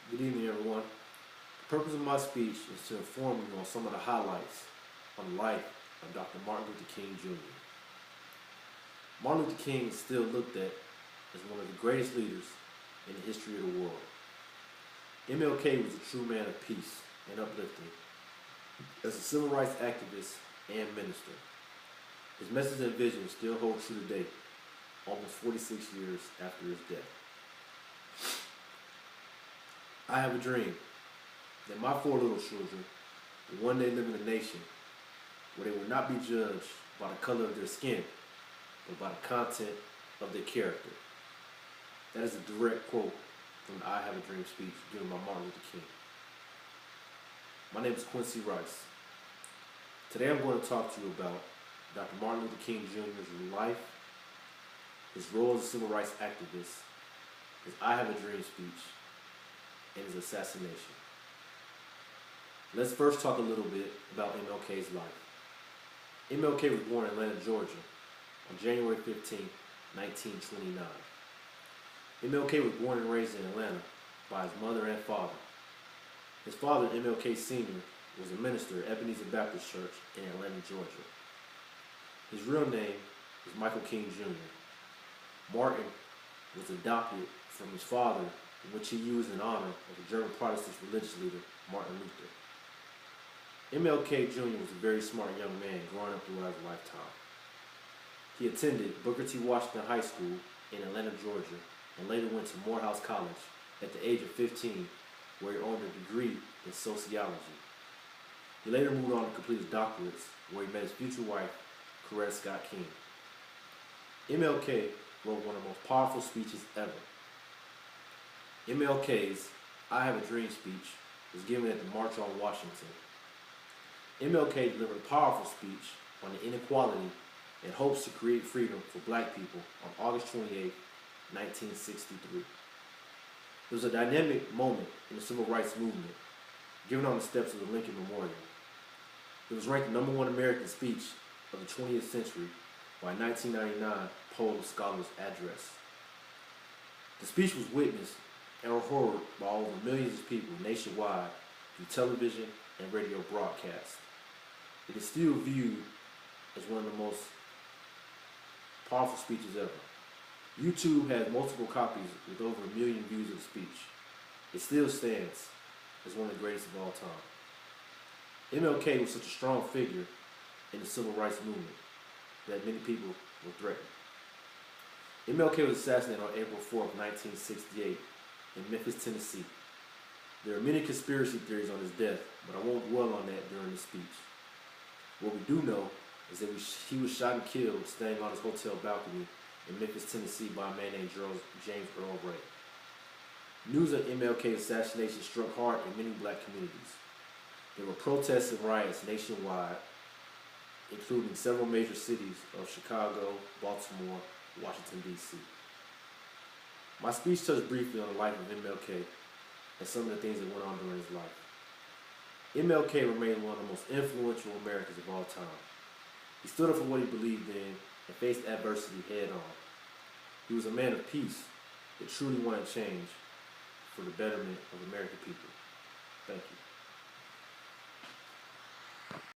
Good evening, everyone. The purpose of my speech is to inform you on some of the highlights on the life of Dr. Martin Luther King Jr. Martin Luther King is still looked at as one of the greatest leaders in the history of the world. MLK was a true man of peace and uplifting. As a civil rights activist and minister, his message and vision still hold true today, almost 46 years after his death. I have a dream that my 4 little children will one day live in a nation where they will not be judged by the color of their skin, but by the content of their character. That is a direct quote from the I Have a Dream speech given by Martin Luther King. My name is Quincy Rice. Today I'm going to talk to you about Dr. Martin Luther King Jr.'s life, his role as a civil rights activist, his I Have a Dream speech, and his assassination. Let's first talk a little bit about MLK's life. MLK was born in Atlanta, Georgia on January 15, 1929. MLK was born and raised in Atlanta by his mother and father. His father, MLK Sr., was a minister at Ebenezer Baptist Church in Atlanta, Georgia. His real name is Michael King Jr. Martin was adopted from his father, which he used in honor of the German Protestant religious leader, Martin Luther. MLK Jr. was a very smart young man growing up throughout his lifetime. He attended Booker T. Washington High School in Atlanta, Georgia, and later went to Morehouse College at the age of 15, where he earned a degree in sociology. He later moved on to complete his doctorates, where he met his future wife, Coretta Scott King. MLK wrote one of the most powerful speeches ever. MLK's I Have a Dream speech was given at the March on Washington. MLK delivered a powerful speech on the inequality and hopes to create freedom for black people on August 28, 1963. It was a dynamic moment in the civil rights movement, given on the steps of the Lincoln Memorial. It was ranked the #1 American speech of the 20th century by a 1999 Poll of Scholars address. The speech was witnessed and heard by over millions of people nationwide through television and radio broadcasts. It is still viewed as one of the most powerful speeches ever. YouTube has multiple copies with over 1 million views of the speech. It still stands as one of the greatest of all time. MLK was such a strong figure in the civil rights movement that many people were threatened. MLK was assassinated on April 4, 1968 in Memphis, Tennessee. There are many conspiracy theories on his death, but I won't dwell on that during the speech. What we do know is that he was shot and killed staying on his hotel balcony in Memphis, Tennessee by a man named James Earl Ray. News of MLK's assassination struck hard in many black communities. There were protests and riots nationwide, including several major cities of Chicago, Baltimore, Washington, D.C. My speech touched briefly on the life of MLK and some of the things that went on during his life. MLK remained one of the most influential Americans of all time. He stood up for what he believed in and faced adversity head on. He was a man of peace that truly wanted change for the betterment of American people. Thank you.